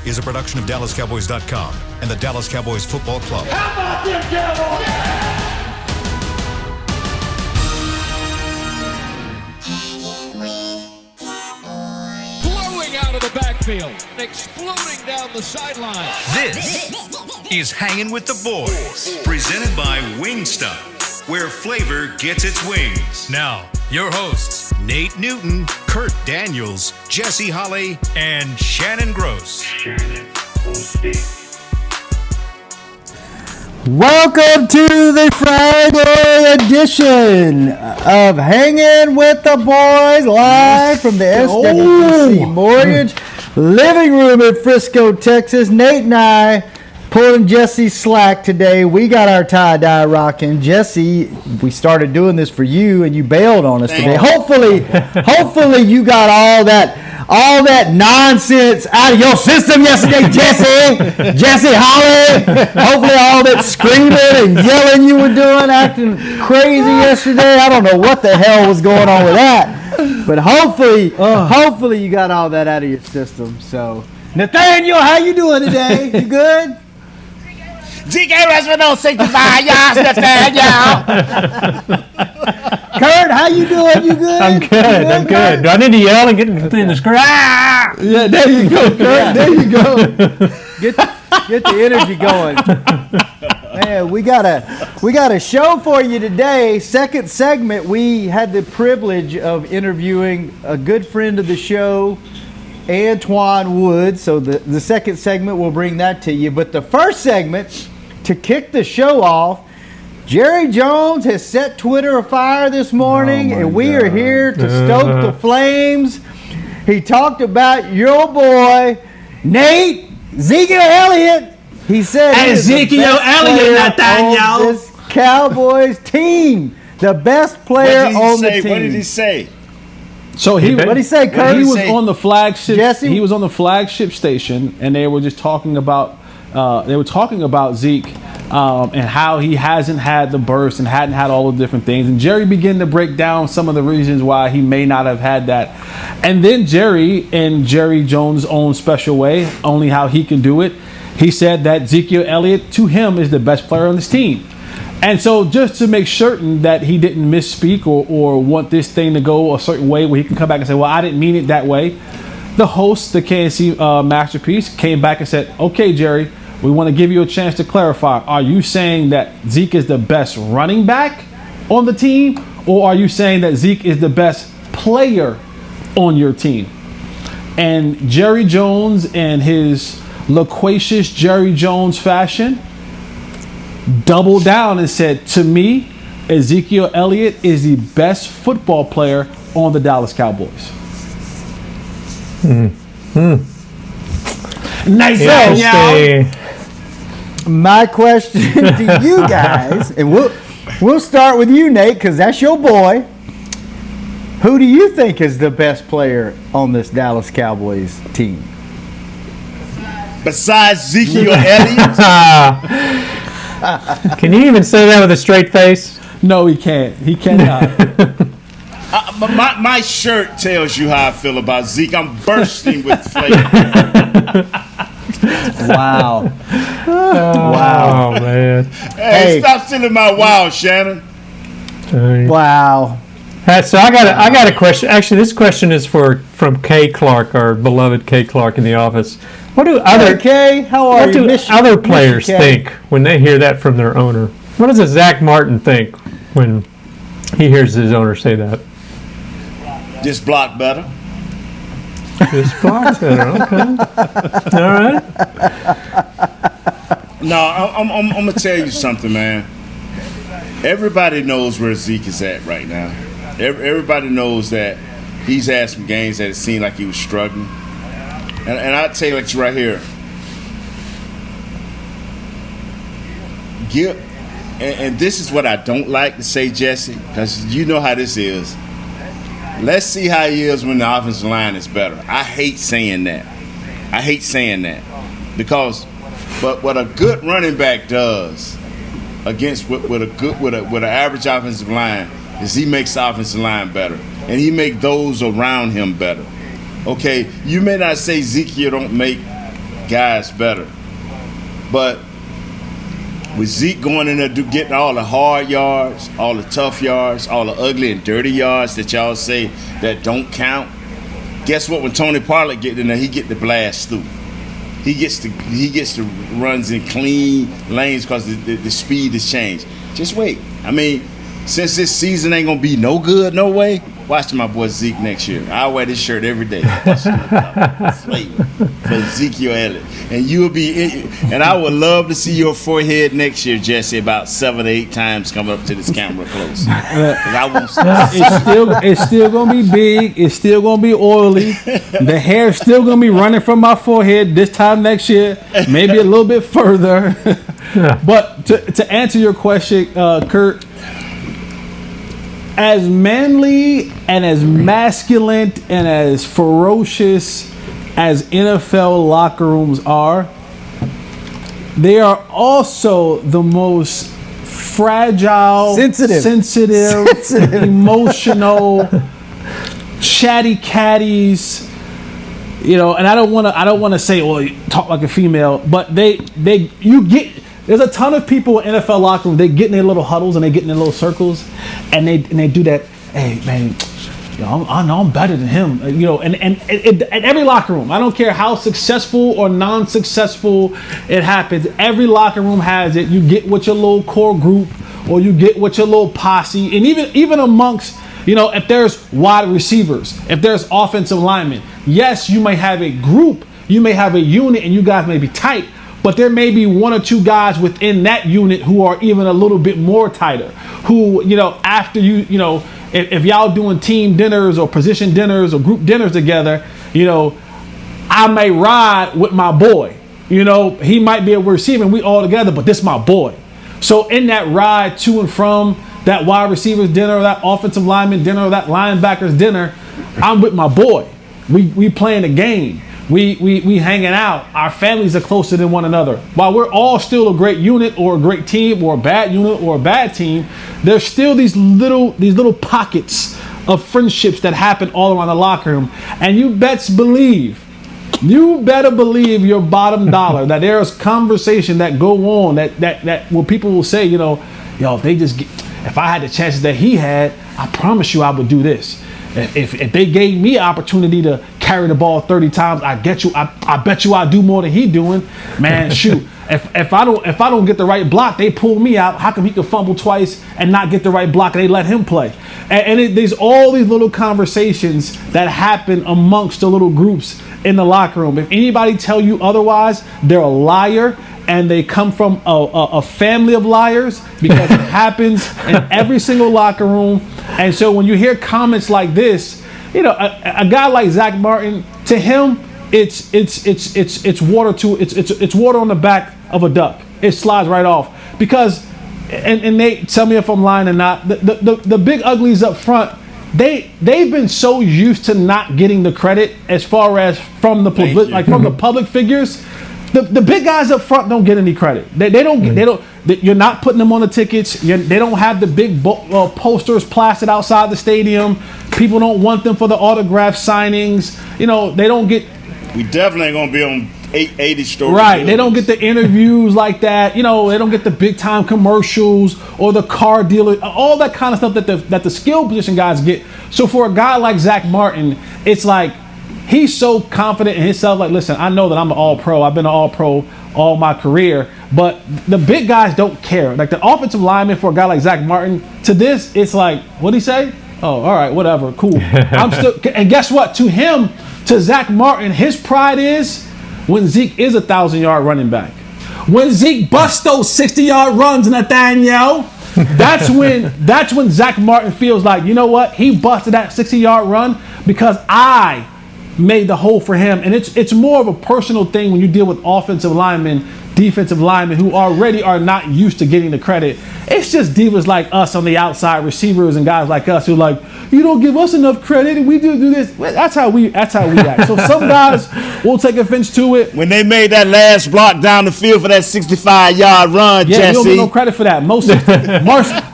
is a production of DallasCowboys.com and the Dallas Cowboys Football Club. How about them Cowboys? Blowing out of the backfield, exploding down the sideline. This is Hangin' with the Boys, presented by Wingstop, where flavor gets its wings. Now, your hosts, Nate Newton, Kurt Daniels, Jesse Holley, and Shannon Gross. Welcome to the Friday edition of Hangin' with the Boys, live from the SWC Mortgage living room in Frisco, Texas. Nate and I pulling Jesse's slack today. We got our tie-dye rocking. Jesse, we started doing this for you, and you bailed on us today. Hopefully you got all that nonsense out of your system yesterday, Jesse Holley. Hopefully all that screaming and yelling you were doing, acting crazy yesterday. I don't know what the hell was going on with that. But hopefully you got all that out of your system. So, Nathaniel, how you doing today? You good? DK Restaurant don't 65 yards, Nathaniel. Kurt, how you doing? You good? I'm good. Do I need to yell and get in the screen? Ah! Yeah, there you go, Kurt. Yeah. There you go. Get the energy going. Man, we got a show for you today. Second segment, we had the privilege of interviewing a good friend of the show, Antwaun Woods. So the second segment, we'll bring that to you. But the first segment, to kick the show off, Jerry Jones has set Twitter afire this morning, and we are here to stoke the flames. He talked about your boy, Nate Ezekiel Elliott. He said, Ezekiel Elliott, Nathaniel. This Cowboys team, the best player on the team. What did he say? So what did he say, Kurt? He was on the flagship. Jesse? He was on the flagship station, and they were just talking about. Zeke and how he hasn't had the burst and hadn't had all the different things. And Jerry began to break down some of the reasons why he may not have had that. And then Jerry, in Jerry Jones' own special way, only how he can do it, he said that Ezekiel Elliott, to him, is the best player on this team. And so just to make certain that he didn't misspeak or want this thing to go a certain way where he can come back and say, well, I didn't mean it that way, the host, the KNC Masterpiece, came back and said, okay, Jerry, we want to give you a chance to clarify. Are you saying that Zeke is the best running back on the team, or are you saying that Zeke is the best player on your team? And Jerry Jones, in his loquacious Jerry Jones fashion, doubled down and said, to me, Ezekiel Elliott is the best football player on the Dallas Cowboys. Nice. My question to you guys, and we'll start with you, Nate, because that's your boy. Who do you think is the best player on this Dallas Cowboys team? Besides Ezekiel Elliott? Can you even say that with a straight face? No, he can't. He cannot. My shirt tells you how I feel about Zeke. I'm bursting with flavor. Wow. Wow, man. Hey, stop stealing my wow, Shannon. Wow. So I got a question. Actually, this question is from Kay Clark, our beloved Kay Clark in the office. What do other other players think when they hear that from their owner? What does a Zach Martin think when he hears his owner say that? Just block better. Just block better. Okay. All right. No, I'm gonna tell you something, man. Everybody knows where Zeke is at right now. Everybody knows that he's had some games that it seemed like he was struggling. And I'll tell you like right here. And this is what I don't like to say, Jesse, because you know how this is. Let's see how he is when the offensive line is better. I hate saying that. Because but what a good running back does against with an average offensive line is he makes the offensive line better, and he make those around him better. Okay, you may not say Ezekiel don't make guys better. But with Zeke going in there getting all the hard yards, all the tough yards, all the ugly and dirty yards that y'all say that don't count, guess what? When Tony Pollard get in there, he get the blast through. He gets the runs in clean lanes because the speed has changed. Just wait. I mean, since this season ain't gonna be no good, no way. Watch my boy Zeke next year. I'll wear this shirt every day. Flavor for Ezekiel Elliott, and you'll be. And I would love to see your forehead next year, Jesse, about 7 or 8 times coming up to this camera close. I won't it's still gonna be big. It's still gonna be oily. The hair's still gonna be running from my forehead this time next year, maybe a little bit further. But to answer your question, Kurt. As manly and as masculine and as ferocious as NFL locker rooms are, they are also the most fragile, sensitive, emotional, chatty catties. You know, and I don't want to say, well, you talk like a female, but there's a ton of people in NFL locker room. They get in their little huddles and they get in their little circles, and they do that. Hey man, you know, I know I'm better than him. You know, and every locker room. I don't care how successful or non-successful it happens. Every locker room has it. You get with your little core group, or you get with your little posse, and even amongst, you know, if there's wide receivers, if there's offensive linemen. Yes, you may have a group, you may have a unit, and you guys may be tight. But there may be 1 or 2 guys within that unit who are even a little bit more tighter. Who, you know, after you know, if y'all doing team dinners or position dinners or group dinners together, you know, I may ride with my boy. You know, he might be a receiver and we all together, but this my boy. So in that ride to and from that wide receivers dinner, or that offensive lineman dinner, or that linebackers dinner, I'm with my boy. We playing a game. We hanging out. Our families are closer than one another. While we're all still a great unit or a great team or a bad unit or a bad team, there's still these little pockets of friendships that happen all around the locker room. And you better believe your bottom dollar that there's conversation that go on that where people will say, you know, yo, if I had the chances that he had, I promise you I would do this. If they gave me an opportunity to carry the ball 30 times, I bet you I do more than he doing. Man, shoot. If I don't get the right block, they pull me out. How come he could fumble twice and not get the right block and they let him play? There's all these little conversations that happen amongst the little groups in the locker room. If anybody tell you otherwise, they're a liar. And they come from a family of liars, because it happens in every single locker room. And so when you hear comments like this, you know, a guy like Zach Martin, to him, it's water on the back of a duck. It slides right off, because, and they tell me if I'm lying or not. The big uglies up front, they've been so used to not getting the credit as far as from the public figures. The big guys up front don't get any credit. They don't. You're not putting them on the tickets. They don't have the big posters plastered outside the stadium. People don't want them for the autograph signings. You know, they don't get. We definitely ain't gonna be on 80 stories. Right. They don't get the interviews like that. You know, they don't get the big time commercials or the car dealer, all that kind of stuff that the skill position guys get. So for a guy like Zach Martin, it's like, he's so confident in himself. Like, listen, I know that I'm an all-pro. I've been an all-pro all my career. But the big guys don't care. Like, the offensive lineman for a guy like Zach Martin, to this, it's like, what'd he say? Oh, all right, whatever, cool. And guess what? To him, to Zach Martin, his pride is when Zeke is a 1,000-yard running back. When Zeke busts those 60-yard runs, Nathaniel, that's when Zach Martin feels like, you know what? He busted that 60-yard run because I made the hole for him. And it's more of a personal thing when you deal with offensive linemen, defensive linemen who already are not used to getting the credit. It's just divas like us on the outside, receivers and guys like us who like, you don't give us enough credit, and we do this. Well, that's how we act. So some guys will take offense to it. When they made that last block down the field for that 65-yard run, Yeah, Jesse. you don't get no credit for that.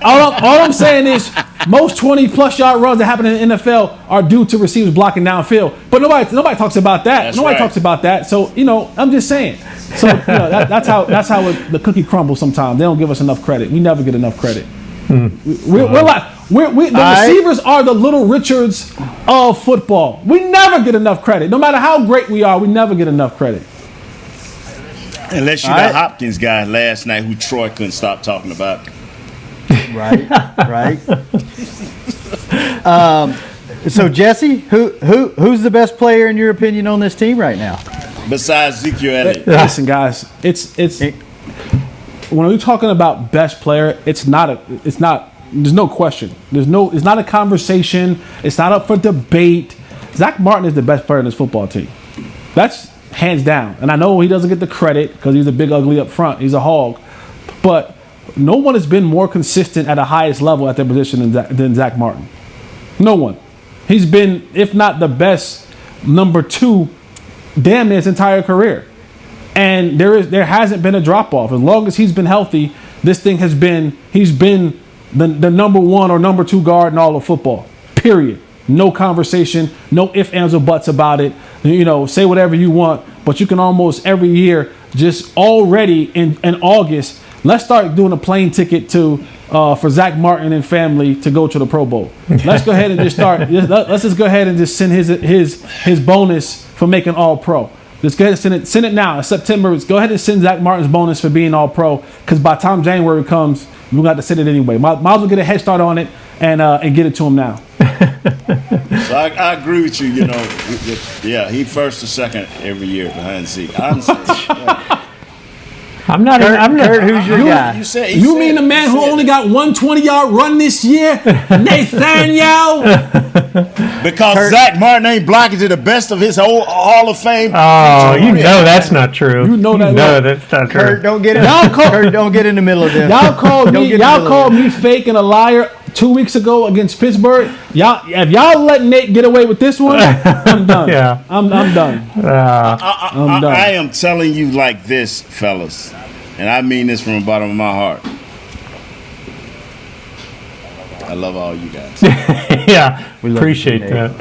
All I'm saying is most 20-plus yard runs that happen in the NFL are due to receivers blocking downfield. But nobody talks about that. Nobody talks about that. So I'm just saying. So that's how the cookie crumbles. Sometimes they don't give us enough credit. We never get enough credit. The receivers are the Little Richards of football. We never get enough credit. No matter how great we are, we never get enough credit. Unless you're the Hopkins guy last night who Troy couldn't stop talking about. Right. So Jesse, who's the best player in your opinion on this team right now? Besides Ezekiel Elliott. Listen, guys, it's when we're talking about best player, it's not. There's no question. It's not a conversation. It's not up for debate. Zach Martin is the best player in this football team. That's hands down. And I know he doesn't get the credit because he's a big ugly up front. He's a hog. But no one has been more consistent at the highest level at their position than Zach Martin. No one. He's been, if not the best, number 2, damn near his entire career. And there hasn't been a drop off. As long as he's been healthy, he's been the number 1 or number 2 guard in all of football. Period. No conversation, no ifs, ands, or buts about it. Say whatever you want, but you can almost every year just already in August. Let's start doing a plane ticket for Zach Martin and family to go to the Pro Bowl. Let's go ahead and just start. Let's just go ahead and just send his bonus for making All Pro. Let's go ahead and send it now. It's September. Let's go ahead and send Zach Martin's bonus for being All Pro, because by the time January comes, we're going to have to send it anyway. Might as well get a head start on it and get it to him now. So I agree with you. Yeah, he first or second every year behind Zeke. I understand. I'm not. Kurt, who's your guy? You mean the man who only got 120-yard run this year, Nathaniel? Because Zach Martin ain't blocking to the best of his whole Hall of Fame. Oh, that's not true. You know that. No, that's not true. Kurt, don't get in. Kurt, don't get in the middle of this. Y'all called me fake and a liar 2 weeks ago against Pittsburgh. If y'all let Nate get away with this one, I'm done. Yeah, I'm done. I'm done. I am telling you like this, fellas, and I mean this from the bottom of my heart. I love all you guys. Yeah, we appreciate that.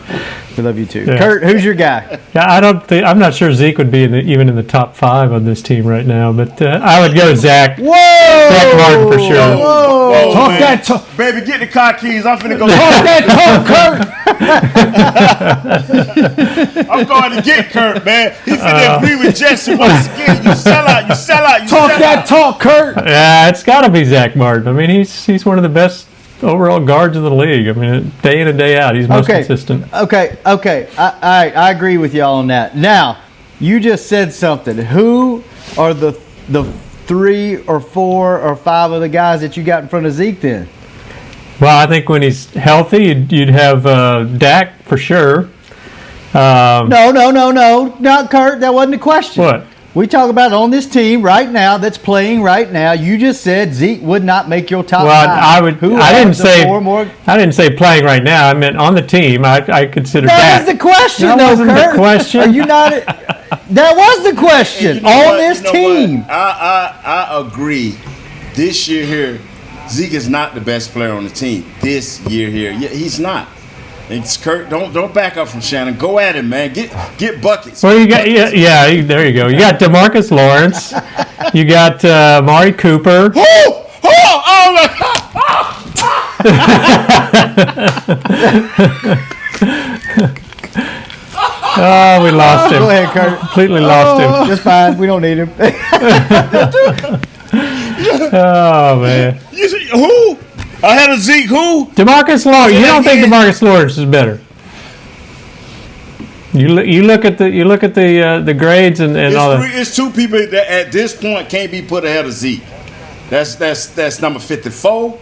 We love you too. Yeah. Kurt, who's your guy? Yeah, I'm not sure Zeke would be even in the top 5 on this team right now, but I would go Zach. Whoa! Zach Martin for sure. Whoa! Talk that talk. Baby, get the car keys. I'm finna go. Talk that talk, Kurt. I'm going to get Kurt, man. He finna agree with Jesse once again. You sell out. Talk that talk, Kurt. Yeah, it's got to be Zach Martin. I mean, he's one of the best overall guards of the league. I mean, day in and day out, he's most consistent. Okay. I agree with y'all on that. Now, you just said something. Who are the 3 or 4 or 5 of the guys that you got in front of Zeke then? Well, I think when he's healthy, you'd have Dak for sure. No, not Kurt. That wasn't the question. What? We talk about on this team right now that's playing right now. You just said Zeke would not make your top 5. I didn't say playing right now. I meant on the team. I consider Dak. That was the question, That wasn't Kurt. the question. Are you not? That was the question on this team. I agree. This year here, Zeke is not the best player on the team. This year here, he's not. It's Kurt. Don't back up from Shannon. Go at him, man. Get buckets. Well, you got there you go. You got DeMarcus Lawrence. You got Amari Cooper. Oh my God! Oh, we lost him. Go ahead, Kurt. Completely lost him. That's fine. We don't need him. Oh man. Who? Ahead of Zeke, who? DeMarcus Lawrence. You don't think DeMarcus Lawrence is better? You look at the grades and all that. It's 2 people that at this point can't be put ahead of Zeke. That's number 54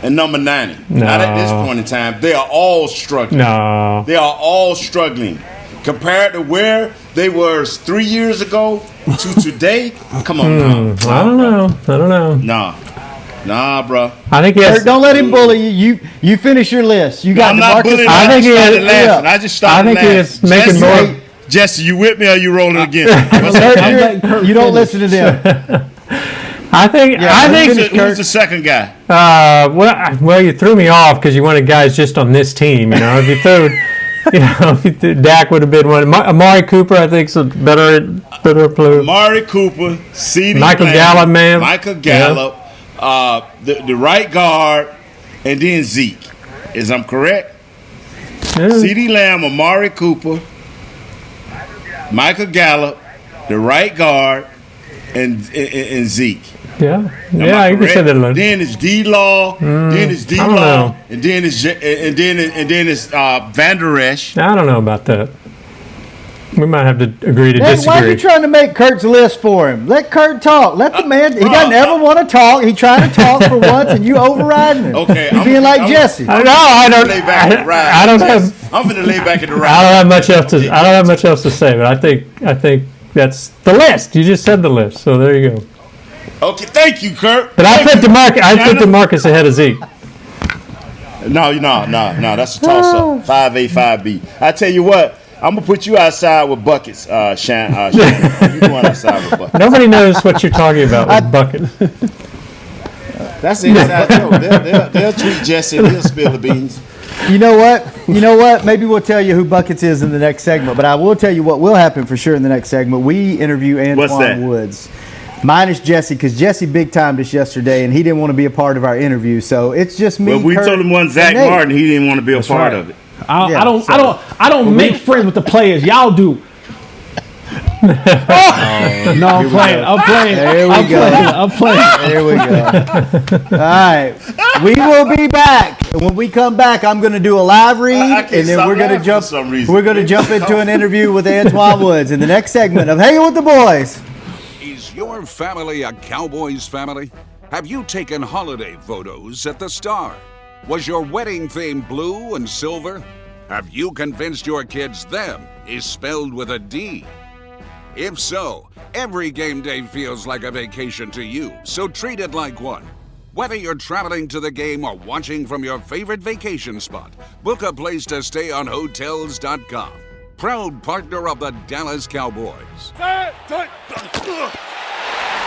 and number 90. No. Not at this point in time. They are all struggling. No. They are all struggling. Compared to where they were 3 years ago to today, come on now. I don't know. Nah. Nah, bro. I think he has. Kurt, don't let him bully you. You finish your list. You got I'm not DeMarcus. bullying. I think he is. Laughing. I just started I think he laughing. is making Jesse, more. Jesse, you with me or you rolling again? Kurt, you don't listen to them. I think. Who's the second guy? Well, you threw me off because you wanted guys just on this team. You know, if you threw, Dak would have been one. Amari Cooper, I think, is a better player. Amari Cooper, C.D. Michael Lamb, Gallup, man. Michael Gallup, the right guard, and then Zeke. Is I'm correct? Yeah. C.D. Lamb, Amari Cooper, Michael Gallup, the right guard, and Zeke. Yeah, Am yeah, I you can correct? say that. Then it's D-Law, then it's I don't D-Law, know. and then it's Van Der Esch. I don't know about that. We might have to agree to Hey, why are disagree. you trying to make Kurt's list for him? Let Kurt talk. Let the man. He doesn't ever want to talk. He trying to talk for once, and you overriding him. Okay, You're being like Jesse. I don't. Lay back and ride. I don't have. I'm gonna lay back and I don't ride. have much else to. I don't have much else to say, but I think that's the list. You just said the list, so there you go. Okay, thank you, Kurt. But I Thank put you. DeMarcus ahead of Zeke. No, that's a toss-up. 5A, 5B. I tell you what, I'm gonna put you outside with buckets, Shan. You going outside with buckets? Nobody knows what you're talking about with buckets. That's the inside joke. They'll tweet Jesse and he'll spill the beans. You know what? Maybe we'll tell you who Buckets is in the next segment, but I will tell you what will happen for sure in the next segment. We interview What's that? Antwaun Woods. Minus Jesse, because Jesse big timed us yesterday, and he didn't want to be a part of our interview. So it's just me. Well, we Kurt, told him one Zach and Nate. Martin. He didn't want to be a part right. of it. I don't make friends with the players. Y'all do. No, I'm playing. There we go. I'm playing. There we go. All right, we will be back. And when we come back, I'm going to do a live read, I can't and then stop we're going to laughing jump. for some reason. We're going to jump into an interview with Antwaun Woods in the next segment of Hanging with the Boys. Is your family a Cowboys family? Have you taken holiday photos at the Star? Was your wedding theme blue and silver? Have you convinced your kids them is spelled with a D? If so, every game day feels like a vacation to you, so treat it like one. Whether you're traveling to the game or watching from your favorite vacation spot, book a place to stay on Hotels.com. Proud partner of the Dallas Cowboys.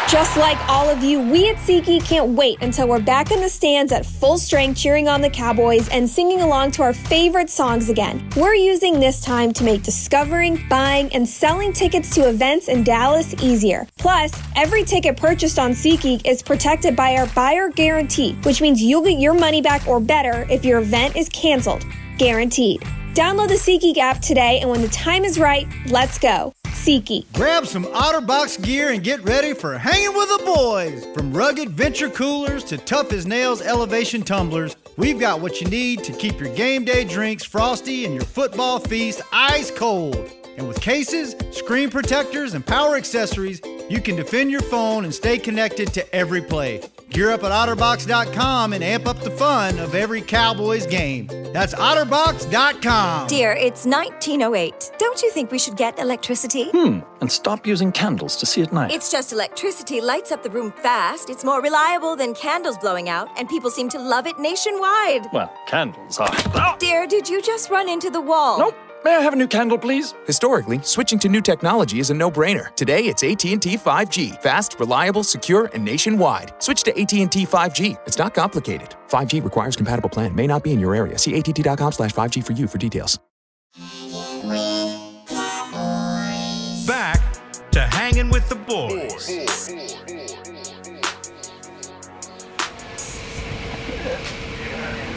Just like all of you, we at SeatGeek can't wait until we're back in the stands at full strength cheering on the Cowboys and singing along to our favorite songs again. We're using this time to make discovering, buying, and selling tickets to events in Dallas easier. Plus, every ticket purchased on SeatGeek is protected by our buyer guarantee, which means you'll get your money back or better if your event is canceled. Guaranteed. Download the SeatGeek app today, and when the time is right, let's go. SeatGeek. Grab some OtterBox gear and get ready for Hanging with the Boys. From rugged venture coolers to tough as nails elevation tumblers, we've got what you need to keep your game day drinks frosty and your football feast ice cold. And with cases, screen protectors, and power accessories, you can defend your phone and stay connected to every play. Gear up at OtterBox.com and amp up the fun of every Cowboys game. That's OtterBox.com. Dear, it's 1908. Don't you think we should get electricity? And stop using candles to see at night. It's just electricity lights up the room fast. It's more reliable than candles blowing out, and people seem to love it nationwide. Well, candles are... Dear, did you just run into the wall? Nope. May I have a new candle, please? Historically, switching to new technology is a no-brainer. Today, it's AT&T 5G. Fast, reliable, secure, and nationwide. Switch to AT&T 5G. It's not complicated. 5G requires compatible plan. May not be in your area. See att.com/5G for you for details. Back to Hanging with the Boys.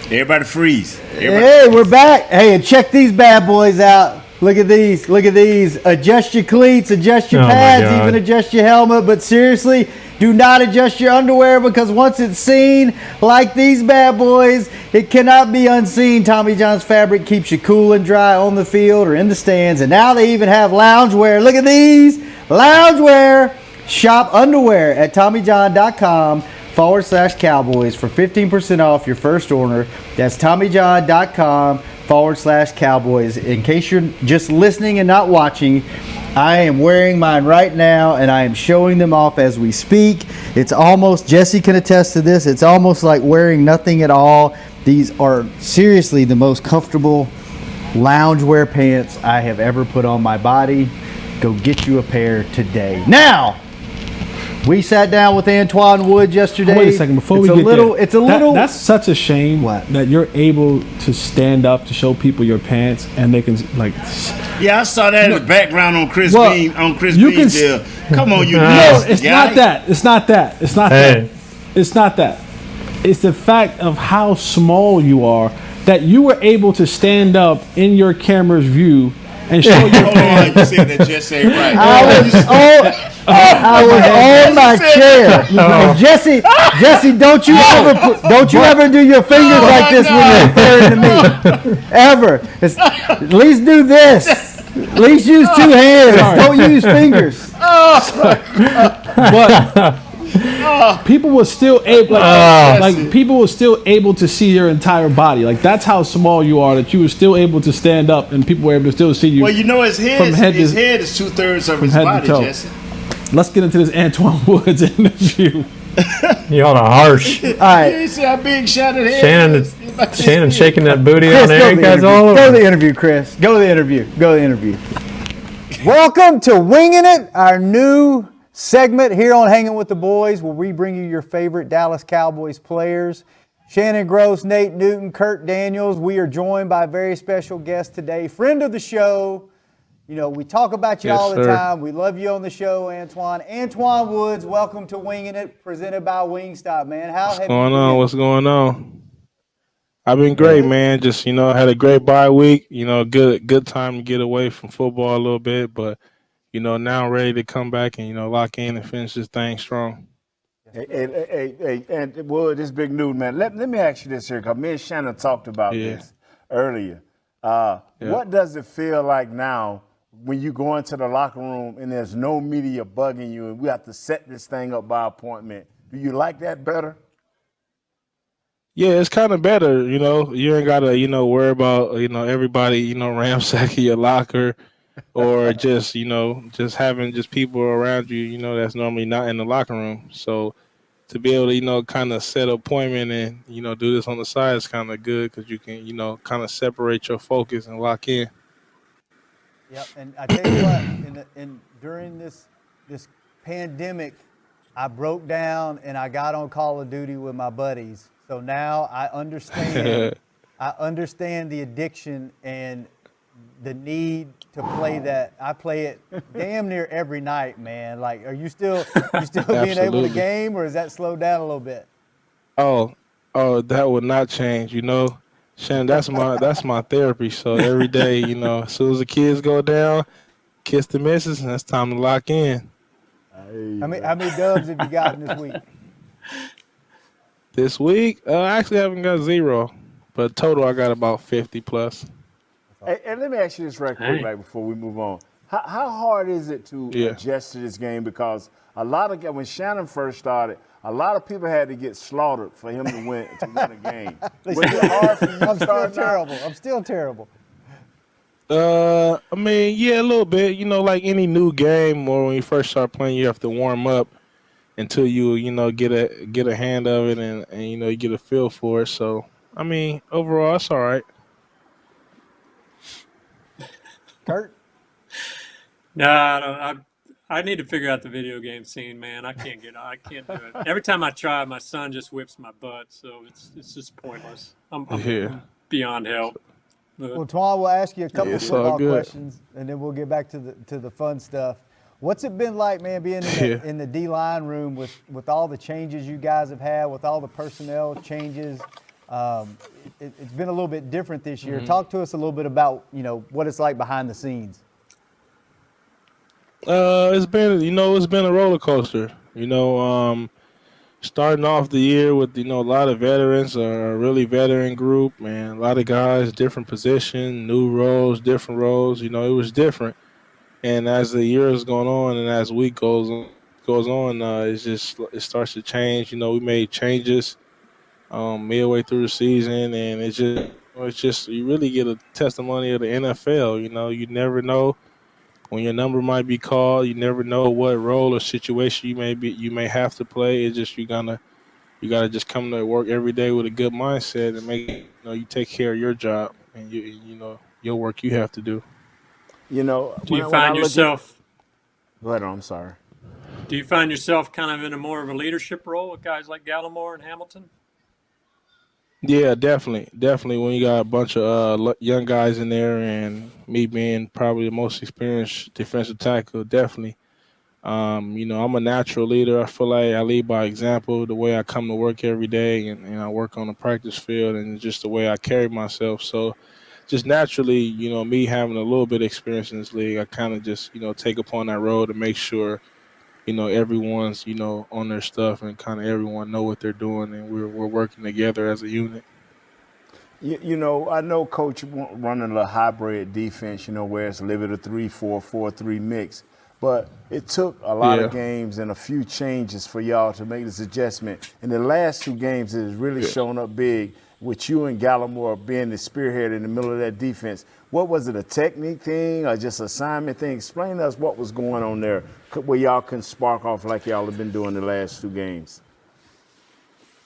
Everybody freeze. Hey, we're back. Hey, and check these bad boys out. Look at these. Look at these. Adjust your cleats, adjust your Oh my pads, God. even adjust your helmet. But seriously, do not adjust your underwear, because once it's seen, like these bad boys, it cannot be unseen. Tommy John's fabric keeps you cool and dry on the field or in the stands. And now they even have loungewear. Look at these. Loungewear. Shop underwear at TommyJohn.com/Cowboys for 15% off your first order. That's TommyJohn.com /Cowboys. In case you're just listening and not watching, I am wearing mine right now, and I am showing them off as we speak. It's almost, Jesse can attest to this, it's almost like wearing nothing at all. These are seriously the most comfortable loungewear pants I have ever put on my body. Go get you a pair today. Now, we sat down with Antwaun Woods yesterday. Wait a second, before we get there. It's a little. That's such a shame that you're able to stand up to show people your pants and they can like. Yeah, I saw that in the background on Chris Bean. On Chris you Bean's can, deal. Come on, you. No, it's not that. It's not that. It's not that. It's not that. It's the fact of how small you are that you were able to stand up in your camera's view and show your pants. You said that just ain't right. I was on my chair. Jesse, don't you ever do your fingers like this when you're referring to me. Ever. At least do this. At least use two hands. Don't use fingers. But people were still able, people were still able to see your entire body. Like that's how small you are. That you were still able to stand up, and people were able to still see you. Well, you know his head. His head is 2/3 of his body, Jesse. Let's get into this Antoine Woods interview. Y'all are harsh. All right. You see how big Shannon head Shannon shaking that booty Chris, on there. You guys all over. Go to the interview, Chris. Go to the interview. Welcome to Winging It, our new segment here on Hanging with the Boys, where we bring you your favorite Dallas Cowboys players. Shannon Gross, Nate Newton, Kurt Daniels. We are joined by a very special guest today, friend of the show. You know, we talk about you all the time. We love you on the show, Antoine. Antwaun Woods, welcome to Winging It, presented by Wingstop, man. What's going on? I've been great, man. Just, had a great bye week. Good time to get away from football a little bit, but now I'm ready to come back and, lock in and finish this thing strong. Hey, and Wood, this big news, man. Let me ask you this here, because me and Shannon talked about this earlier. What does it feel like now when you go into the locker room and there's no media bugging you and we have to set this thing up by appointment? Do you like that better? Yeah, it's kind of better, You ain't got to, worry about, everybody, ransacking your locker. Or just, just having just people around you, that's normally not in the locker room. So to be able to, kind of set an appointment and, do this on the side is kind of good because you can, kind of separate your focus and lock in. Yep, and I tell you what, during this pandemic, I broke down and I got on Call of Duty with my buddies. So now I understand. I understand the addiction and the need to play that. I play it damn near every night, man. Like, are you still being able to game, or is that slowed down a little bit? Oh, that would not change. Shannon, that's my therapy. So every day, as soon as the kids go down, kiss the missus, and it's time to lock in. How many dubs have you gotten this week? This week, I actually haven't got 0, but total I got about 50 plus. Hey, and let me ask you this right quick, right before we move on. How hard is it to adjust to this game? Because when Shannon first started, a lot of people had to get slaughtered for him to win a game. Was it hard for you? I'm still terrible. I mean, yeah, a little bit. Like any new game, or when you first start playing, you have to warm up until you get a hand of it and you get a feel for it. So I mean, overall, it's all right. Kurt? No, I need to figure out the video game scene, man. I can't do it. Every time I try, my son just whips my butt, so it's just pointless. I'm beyond help. Well, Twan, we'll ask you a couple of football questions, and then we'll get back to the fun stuff. What's it been like, man, being in the D-line room with all the changes you guys have had, with all the personnel changes? It's been a little bit different this year. Talk to us a little bit about, what it's like behind the scenes. It's been a roller coaster. Starting off the year with, a lot of veterans, a really veteran group, man. A lot of guys, different position, new roles, different roles. It was different. And as the year is going on and as week goes on, it starts to change. We made changes midway through the season, and it's just it's just you really get a testimony of the NFL. You know, you never know when your number might be called. You never know what role or situation you may have to play. It's just you gotta just come to work every day with a good mindset and you take care of your job and you know your work you have to do. You know, Do you when I find look at, yourself? go ahead. I'm sorry. Do you find yourself kind of in a more of a leadership role with guys like Gallimore and Hamilton? Yeah, definitely. When you got a bunch of young guys in there, and me being probably the most experienced defensive tackle, definitely. You know, I'm a natural leader. I feel like I lead by example. The way I come to work every day, and I work on the practice field, and just the way I carry myself. So, just naturally, you know, me having a little bit of experience in this league, I kind of just take upon that role to make sure everyone's on their stuff and kind of everyone know what they're doing, and we're working together as a unit. You know, I know Coach running a hybrid defense, you know, where it's a little bit of 3-4, 4-3 mix. But it took a lot of games and a few changes for y'all to make this adjustment. In the last two games, it has really shown up big with you and Gallimore being the spearhead in the middle of that defense. What was it, a technique thing or just assignment thing? Explain to us what was going on there where y'all couldn't spark off like y'all have been doing the last two games.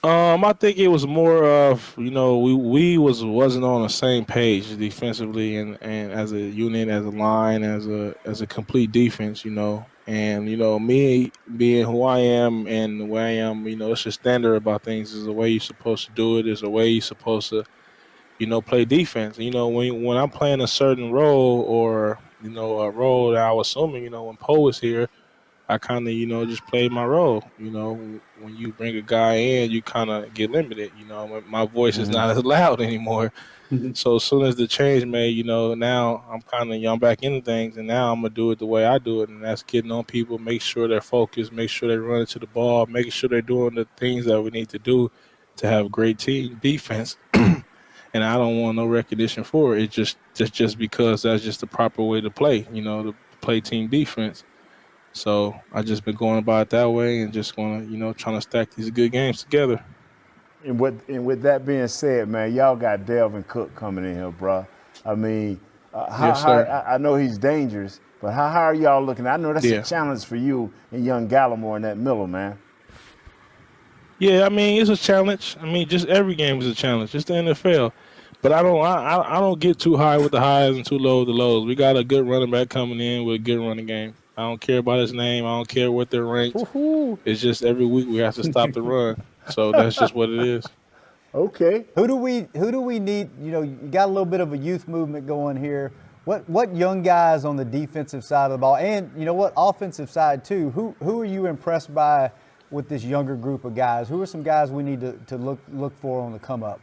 I think it was more of we wasn't on the same page defensively and as a unit, as a line, as a complete defense, and me being who I am and the way I am, it's just standard about things. Is the way you're supposed to do it. Is the way you're supposed to play defense. When I'm playing a certain role or a role that I was assuming, when Poe was here, I kind of, just played my role. When you bring a guy in, you kind of get limited. My voice is not as loud anymore. So as soon as the change made, now I'm kind of, I'm back into things, and now I'm going to do it the way I do it, and that's getting on people, make sure they're focused, make sure they're running to the ball, making sure they're doing the things that we need to do to have great team defense. And I don't want no recognition for it. It's just because that's just the proper way to play, to play team defense. So I just been going about it that way and just going to, trying to stack these good games together. And with that being said, man, y'all got Delvin Cook coming in here, bro. I mean, I know he's dangerous, but how are y'all looking? I know that's a challenge for you and young Gallimore in that middle, man. Yeah, I mean, it's a challenge. I mean, just every game is a challenge. It's the NFL. But I don't get too high with the highs and too low with the lows. We got a good running back coming in with a good running game. I don't care about his name. I don't care what they're ranked. Woo-hoo. It's just every week we have to stop the run. So that's just what it is. Okay. Who do we need? You got a little bit of a youth movement going here. What young guys on the defensive side of the ball, and offensive side too? Who are you impressed by with this younger group of guys? Who are some guys we need to look for on the come up?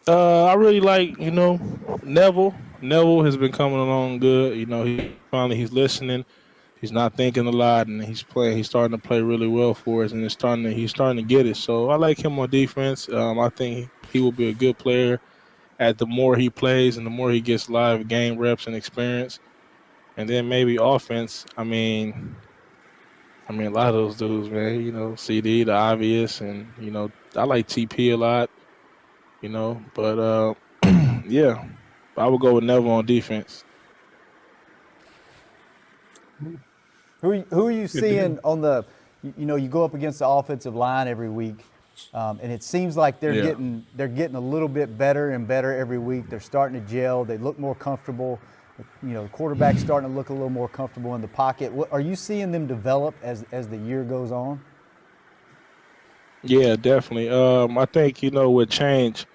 I really like, Neville. Neville has been coming along good. He's listening. He's not thinking a lot, and he's starting to play really well for us, and he's starting to get it. So I like him on defense. I think he will be a good player at the more he plays and the more he gets live game reps and experience. And then maybe offense. I mean, a lot of those dudes, man. CD, the obvious, and I like TP a lot. But yeah, I would go with Neville on defense. Who are you seeing on the? You go up against the offensive line every week, and it seems like they're getting a little bit better and better every week. They're starting to gel. They look more comfortable. The quarterback's starting to look a little more comfortable in the pocket. Are you seeing them develop as the year goes on? Yeah, definitely. I think with change,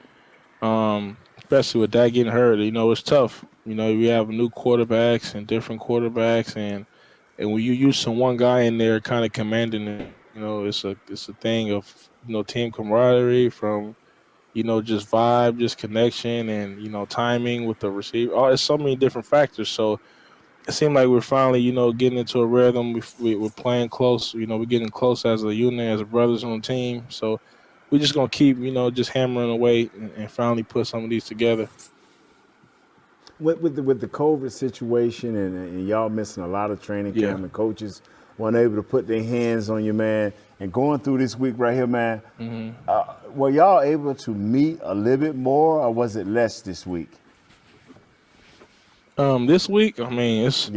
especially with that getting hurt, it's tough. We have new quarterbacks and different quarterbacks, and when you use some one guy in there, kind of commanding it, it's a thing of team camaraderie from just vibe, just connection, and timing with the receiver. Oh, it's so many different factors. So it seemed like we're finally getting into a rhythm. We're playing close. We're getting close as a unit, as brothers on the team. So we're just gonna keep just hammering away and finally put some of these together. With the COVID situation and y'all missing a lot of training camp and coaches weren't able to put their hands on you, man. And going through this week right here, man, were y'all able to meet a little bit more, or was it less this week? This week, I mean, it's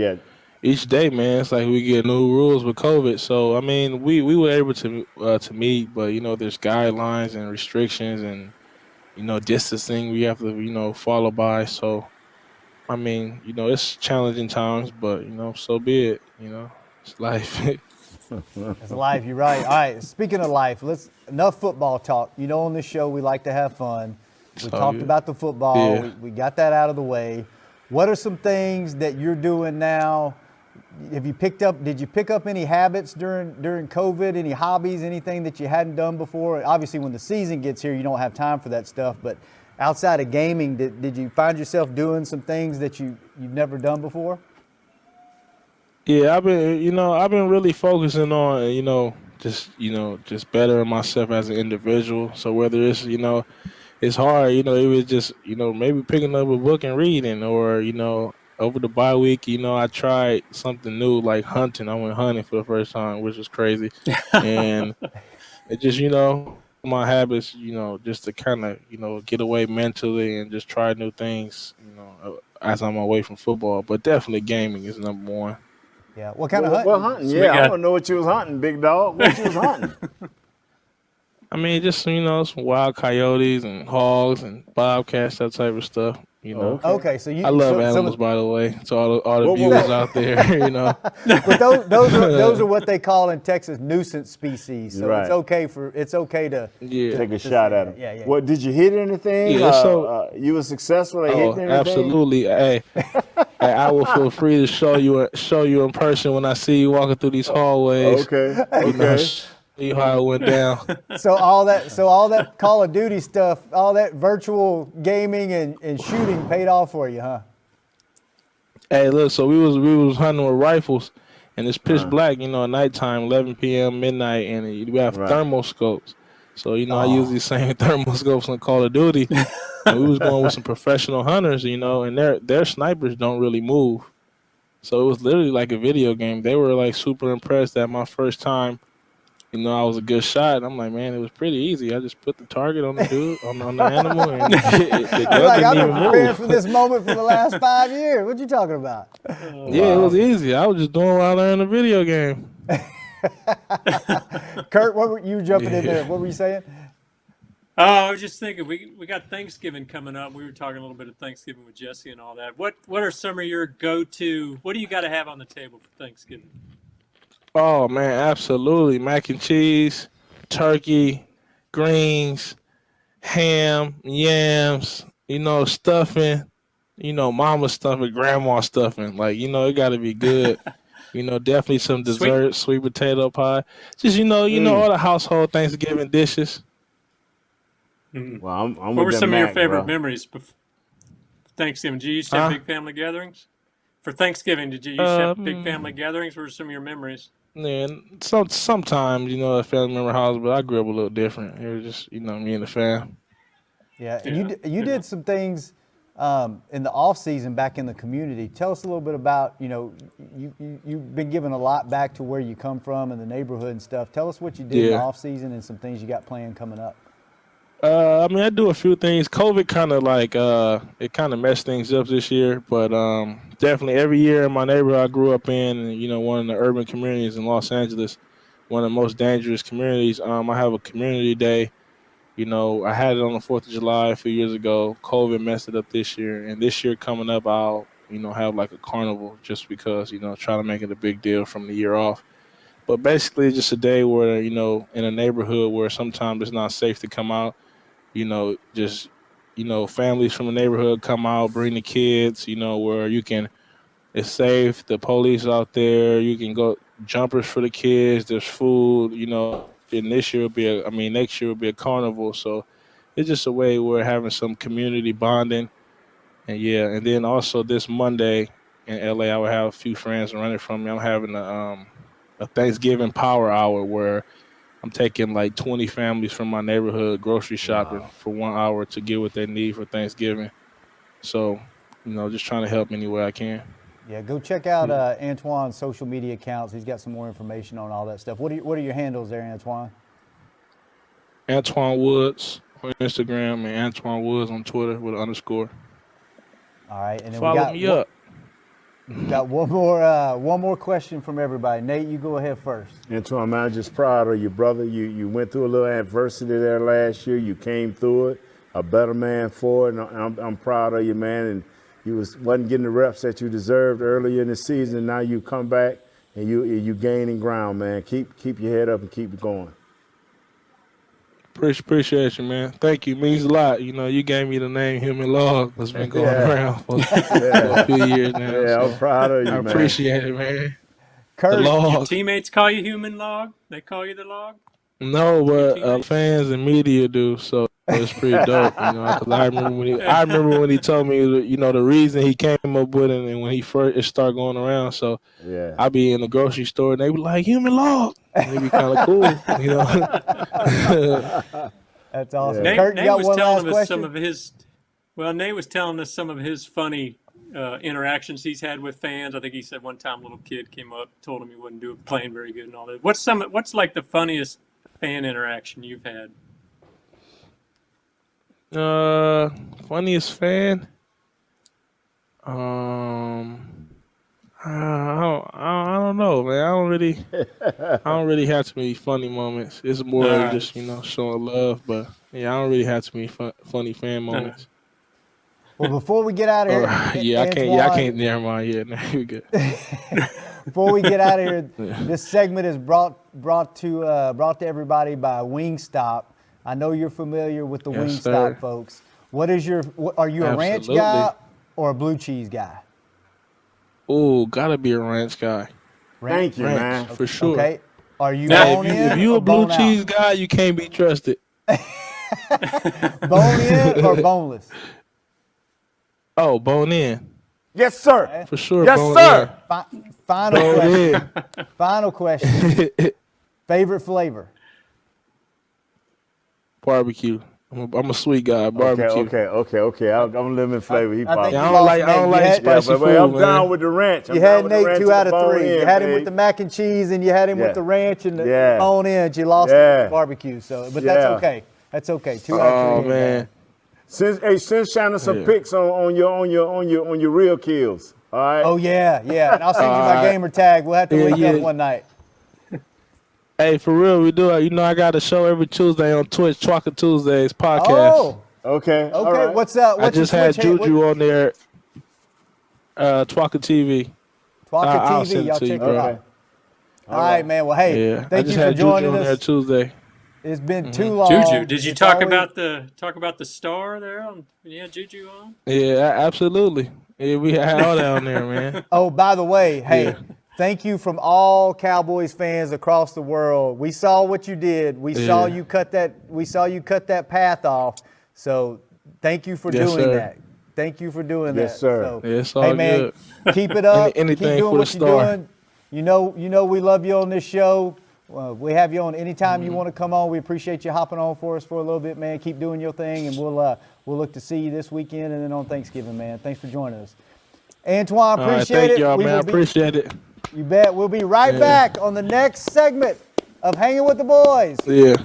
each day, man. It's like we get new rules with COVID. So I mean, we were able to meet, but there's guidelines and restrictions and distancing we have to follow by. So I mean, it's challenging times, but so be it. It's life. It's life. You're right. All right. Speaking of life, enough football talk. On this show we like to have fun. We talked about the football. Yeah. We got that out of the way. What are some things that you're doing now? Did you pick up any habits during COVID? Any hobbies? Anything that you hadn't done before? Obviously, when the season gets here, you don't have time for that stuff. But outside of gaming, did you find yourself doing some things that you've never done before? Yeah, I've been really focusing on just bettering myself as an individual. So whether it's it's hard, it was just maybe picking up a book and reading, or over the bye week, I tried something new like hunting. I went hunting for the first time, which was crazy, and it just my habits, just to kind of get away mentally and just try new things, as I'm away from football. But definitely gaming is number one. Yeah. What kind of hunting? Well, hunting. Yeah, I don't know what you was hunting, big dog. What you was hunting? I mean, just some wild coyotes and hogs and bobcats, that type of stuff. Okay, so I love animals, by the way. So all the viewers out there, But those are what they call in Texas nuisance species. So Right. it's okay to Take a shot at them. Yeah. What, did you hit anything? Yeah, you were successful at hitting anything? absolutely. Hey, I will feel free to show you in person when I see you walking through these hallways. Okay. See how it went down. So all that Call of Duty stuff, all that virtual gaming and shooting paid off for you, huh? Hey, look, so we was hunting with rifles, and it's pitch black, at nighttime, 11 p.m., midnight, and we have thermoscopes. So, I use these same thermoscopes on Call of Duty, and we was going with some professional hunters, and their snipers don't really move. So it was literally like a video game. They were like super impressed that my first time, I was a good shot. I'm like, man, it was pretty easy. I just put the target on the dude, on the animal, and the gun I've didn't been even preparing move. for this moment for the last 5 years. What you talking about? Yeah, it was easy. I was just doing what I learned in a video game. Kurt, what were you jumping in there? What were you saying? Oh, I was just thinking, we got Thanksgiving coming up. We were talking a little bit of Thanksgiving with Jesse and all that. What are some of your go-to? What do you got to have on the table for Thanksgiving? Oh man, absolutely. Mac and cheese, turkey, greens, ham, yams, stuffing, mama stuffing, grandma stuffing. Like, it gotta be good. Definitely some dessert, sweet potato pie. Just all the household Thanksgiving dishes. Well, I'm What with were that some of your Mac, favorite bro. memories before Thanksgiving? Did you used to have big family gatherings? For Thanksgiving, did you used to have big family gatherings? What were some of your memories? Yeah, sometimes, a family member house, but I grew up a little different. It was just, me and the fam. Yeah, and you did some things in the off season back in the community. Tell us a little bit about, you've been giving a lot back to where you come from and the neighborhood and stuff. Tell us what you did in the off season and some things you got planned coming up. I do a few things. COVID kind of it kind of messed things up this year, but definitely every year in my neighborhood I grew up in, one of the urban communities in Los Angeles, one of the most dangerous communities. I have a community day. I had it on the 4th of July a few years ago. COVID messed it up this year, and this year coming up, I'll have like a carnival just because try to make it a big deal from the year off. But basically, just a day where in a neighborhood where sometimes it's not safe to come out. Families from the neighborhood come out, bring the kids, where it's safe. The police out there, you can go jumpers for the kids. There's food, and next year will be a carnival. So it's just a way we're having some community bonding. And then also this Monday in LA, I will have a few friends running from me. I'm having a Thanksgiving power hour where I'm taking like 20 families from my neighborhood grocery shopping for 1 hour to get what they need for Thanksgiving. So, just trying to help any way I can. Yeah, go check out Antoine's social media accounts. He's got some more information on all that stuff. What are your handles there, Antoine? Antwaun Woods on Instagram and Antwaun Woods on Twitter with an underscore. All right, and then Follow me up. Got one more question from everybody. Nate, you go ahead first. Antoine, man, I'm just proud of you, brother. You went through a little adversity there last year. You came through it, a better man for it, and I'm proud of you, man. And you wasn't getting the reps that you deserved earlier in the season. Now you come back and you gaining ground, man. Keep your head up and keep it going. Appreciate you, man. Thank you. Means a lot. You know, you gave me the name Human Log that's been going around for a few years now. Yeah, I'm proud of you, man. I appreciate it, man. Kurt, your teammates call you Human Log? They call you the Log? No, but fans and media do, so it's pretty dope, you know. Cause I remember when he told me, you know, the reason he came up with it, and when he first started going around. So yeah, I be in the grocery store and they be like Human Log, and it'd be kind of cool, you know. That's awesome. Nate, Kurt, Nate you got was one telling last us question? some of his. Well, Nate was telling us some of his funny interactions he's had with fans. I think he said one time a little kid came up, told him he wasn't playing very good and all that. What's like the funniest fan interaction you've had? Funniest fan? I don't know, man. I don't really have too many funny moments. It's more of just, you know, showing love. But yeah, I don't really have too many funny fan moments. Well, before we get out of here, I can't. Never mind. Yeah, no, you're good. Before we get out of here, this segment is brought to everybody by Wingstop. I know you're familiar with the Wingstop folks. Are you a ranch guy or a blue cheese guy? Oh, gotta be a ranch guy. Thank you, man. For sure. Okay. Are you bone in? If you or a blue bone cheese out? guy, you can't be trusted. Bone in or boneless? Oh, bone in. Yes, sir. For sure. Yes, bone sir. in. Final Bone question. in. Final question. Favorite flavor? Barbecue. I'm a sweet guy. Barbecue. Okay. I'm living flavor. I don't like spicy food, I'm man. down with the ranch. You had Nate 2 out of 3. You had him with the mac and cheese, and you had him with the ranch and the bone in. You lost the barbecue. So, but that's okay. That's okay. 2 out of 3. Oh man. Send Shannon some pics on your real kills. All right. Oh yeah. And I'll send you my gamer tag. We'll have to link up one night. Hey, for real, we do it. You know, I got a show every Tuesday on Twitch, Twaka Tuesdays podcast. Oh. Okay. Okay. Right. What's up? I just had Juju on there. Twaka TV. Twaka I'll TV. send Y'all it to check you, it bro. out. All right, man. Well, hey, thank you for joining us. There Tuesday. It's been too long. Juju, did you talk about the star there? Juju on? Yeah, absolutely. Yeah, we had all down there, man. Oh, by the way, hey, thank you from all Cowboys fans across the world. We saw what you did. We saw you cut that. We saw you cut that path off. So, thank you for doing that. Thank you for doing that. Yes, sir. So, It's all hey, man, good. keep it up. Anything keep doing for what the you're star. doing. You know, we love you on this show. We have you on anytime you want to come on. We appreciate you hopping on for us for a little bit, man. Keep doing your thing, and we'll look to see you this weekend and then on Thanksgiving, man. Thanks for joining us, Antoine. Appreciate thank it. y'all, man. I appreciate it. You bet. We'll be right back on the next segment of Hanging with the Boys. Yeah.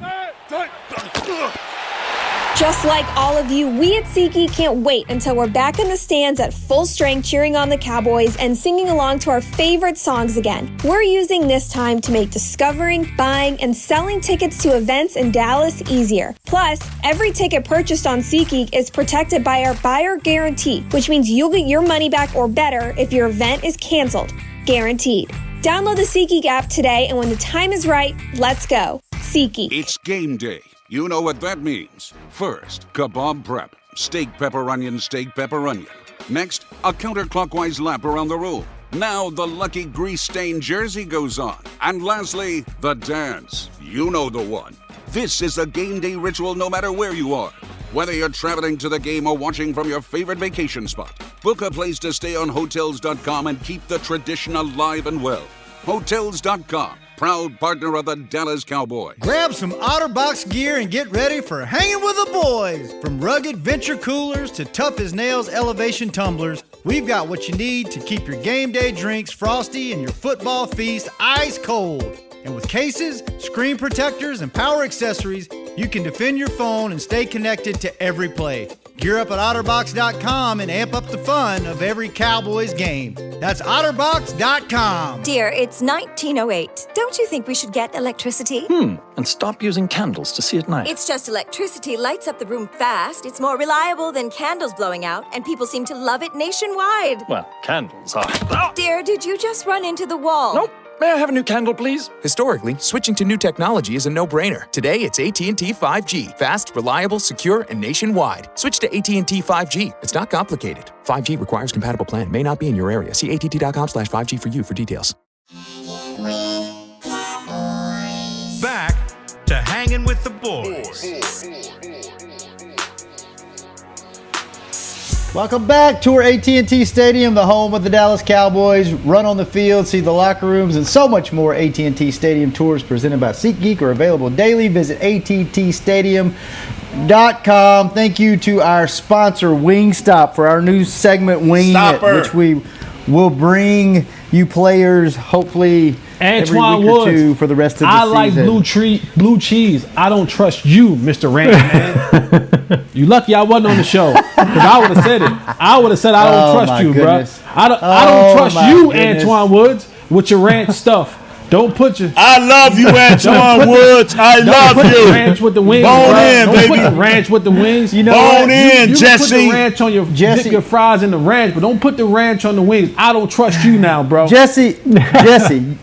Just like all of you, we at SeatGeek can't wait until we're back in the stands at full strength cheering on the Cowboys and singing along to our favorite songs again. We're using this time to make discovering, buying, and selling tickets to events in Dallas easier. Plus, every ticket purchased on SeatGeek is protected by our buyer guarantee, which means you'll get your money back or better if your event is canceled. Guaranteed. Download the SeatGeek app today, and when the time is right, let's go. SeatGeek. It's game day. You know what that means. First, kebab prep. Steak, pepper, onion, steak, pepper, onion. Next, a counterclockwise lap around the room. Now the lucky grease-stained jersey goes on. And lastly, the dance. You know the one. This is a game day ritual no matter where you are. Whether you're traveling to the game or watching from your favorite vacation spot, book a place to stay on Hotels.com and keep the tradition alive and well. Hotels.com. proud partner of the Dallas Cowboys. Grab some OtterBox gear and get ready for Hanging with the Boys. From rugged venture coolers to tough as nails elevation tumblers, we've got what you need to keep your game day drinks frosty and your football feast ice cold. And with cases, screen protectors, and power accessories, you can defend your phone and stay connected to every play. Gear up at OtterBox.com and amp up the fun of every Cowboys game. That's OtterBox.com. Dear, it's 1908. Don't you think we should get electricity? And stop using candles to see at night. It's just electricity lights up the room fast. It's more reliable than candles blowing out, and people seem to love it nationwide. Well, candles are... Dear, did you just run into the wall? Nope. May I have a new candle, please? Historically, switching to new technology is a no-brainer. Today, it's AT&T 5G. Fast, reliable, secure, and nationwide. Switch to AT&T 5G. It's not complicated. 5G requires compatible plan. May not be in your area. See att.com/5G for you for details. Back to Hanging with the Boys. Welcome back to our AT&T Stadium, the home of the Dallas Cowboys. Run on the field, see the locker rooms, and so much more. AT&T Stadium tours presented by SeatGeek are available daily. Visit attstadium.com. Thank you to our sponsor, Wingstop, for our new segment, Wing It, which we will bring you players, hopefully, Antoine every week or Woods, two for the rest of the I season. like blue cheese. I don't trust you, Mr. Ranch Man. You lucky I wasn't on the show, because I would have said it. I would have said I don't trust you, goodness. bro. I don't trust you, goodness. Antoine Woods, with your ranch stuff. Don't put your. I love you, Antoine Woods. I love Don't put you. the ranch with the wings. Bone bro. in, Don't baby. put the ranch with the wings. You know Bone what? in, You Jesse. can put the ranch on your dip your fries in the ranch, but don't put the ranch on the wings. I don't trust you now, bro. Jesse,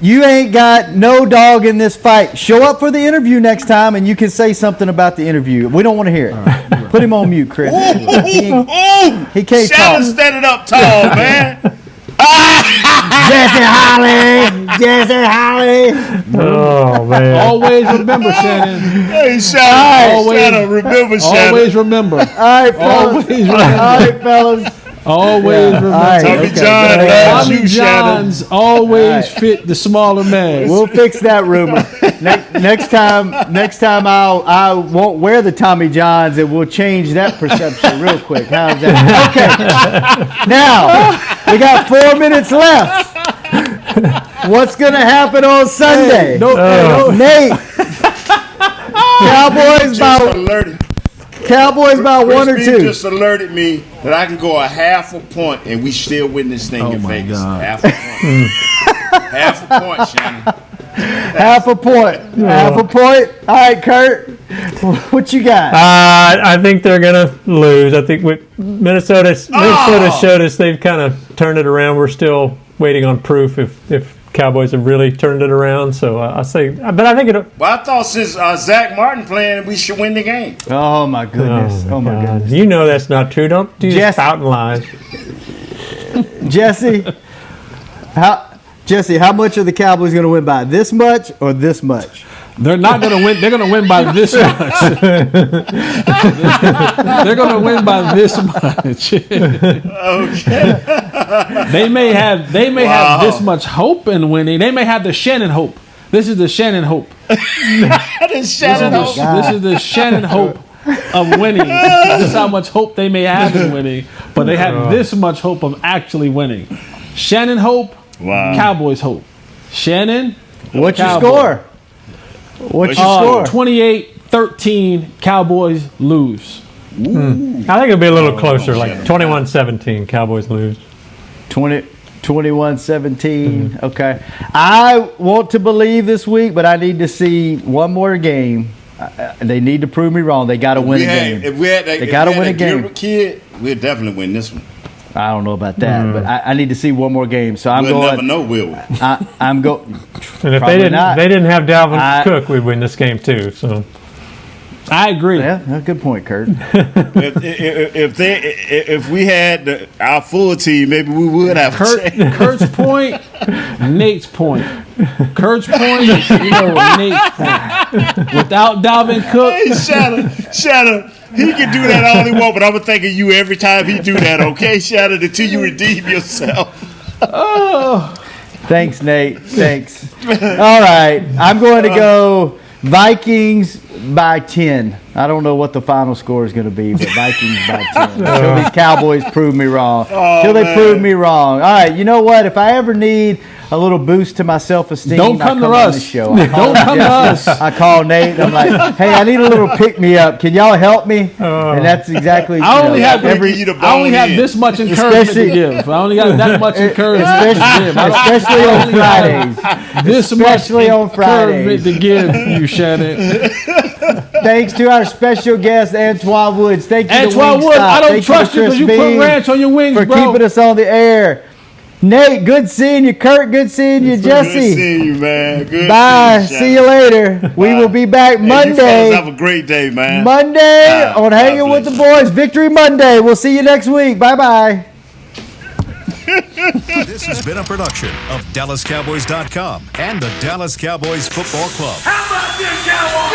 you ain't got no dog in this fight. Show up for the interview next time, and you can say something about the interview. We don't want to hear it. Right, put him on mute, Chris. He can't talk. Shadow standing up tall, man. Jesse Holly. Oh, man. Always remember, Shannon. Hey, Shadow. Always- Shadow. Remember, Shadow. Always remember. All right, fellas. Always remember. All right, fellas. Always remember. All right, Tommy okay. John loves Tommy you, Shadow. Johns always fit the smaller man. We'll fix that rumor. Next time I won't wear the Tommy Johns, and we'll change that perception real quick. How's that? Okay. Now we got 4 minutes left. What's gonna happen on Sunday? Nate. Cowboys by Chris 1 or B 2. just alerted me that I can go a half a point and we still win this thing in Vegas. God. Half a point. Half a point, Shannon. Half a point. Half a point. All right, Kurt. What you got? I think they're gonna lose. I think Minnesota showed us they've kind of turned it around. We're still waiting on proof if Cowboys have really turned it around. So I say, but I think it'll. Well, I thought since Zach Martin playing, we should win the game. Oh my goodness. Oh my goodness. You know that's not true. Don't do this spouting lies. Jesse, how much are the Cowboys going to win by? This much or this much? They're not going to win. They're going to win by this much. They're going to win by this much. Okay. They may have this much hope in winning. They may have the Shannon hope. This is the Shannon hope. This is the Shannon hope of winning. This is how much hope they may have in winning, but they have this much hope of actually winning. Shannon hope. Wow. Cowboys hope. Shannon. What's your Cowboys. score? What's your score? 28-13. Cowboys lose. I think it'll be a little closer, like 21-17. Cowboys lose. 21-17. Okay. I want to believe this week, but I need to see one more game. They need to prove me wrong. They got to win a game. They got to win a game. Kid, we'll definitely win this one. I don't know about that, but I need to see one more game. So I'm we'll going. Never know, will we? I'm going. And if they didn't have Dalvin Cook, we'd win this game too. So I agree. Yeah, good point, Kurt. if we had our full team, maybe we would have. Kurt's point, Nate's point. Kurt's point, Nate's point. Without Dalvin Cook, Hey, Shadow. He can do that all he wants, but I'm gonna think of you every time he do that. Okay, Shadow, until you redeem yourself. Thanks, Nate. Thanks. All right. I'm going to go Vikings by 10. I don't know what the final score is going to be, but Vikings by 10. Until these Cowboys prove me wrong. Until they prove me wrong. All right. You know what? If I ever need a little boost to my self-esteem, Don't come to on us. this show. Don't come to us. I call Nate. I'm like, hey, I need a little pick-me-up. Can y'all help me? And that's exactly. I only have in. this much encouragement to give. I only got that much encouragement to give. Especially on Fridays. This Especially much on Fridays. encouragement to give you, Shannon. Thanks to our special guest, Antwaun Woods. Thank you, Antoine Woods. I don't trust you because you put ranch on your wings, for bro. keeping us on the air. Nate, good seeing you. Kurt, good seeing you. Jesse. Good seeing you, man. Good Bye. seeing you, See you later. We will be back Monday. You fellas have a great day, man. Monday on Hanging with the Boys. Victory Monday. We'll see you next week. Bye-bye. This has been a production of DallasCowboys.com and the Dallas Cowboys Football Club. How about this, Cowboys?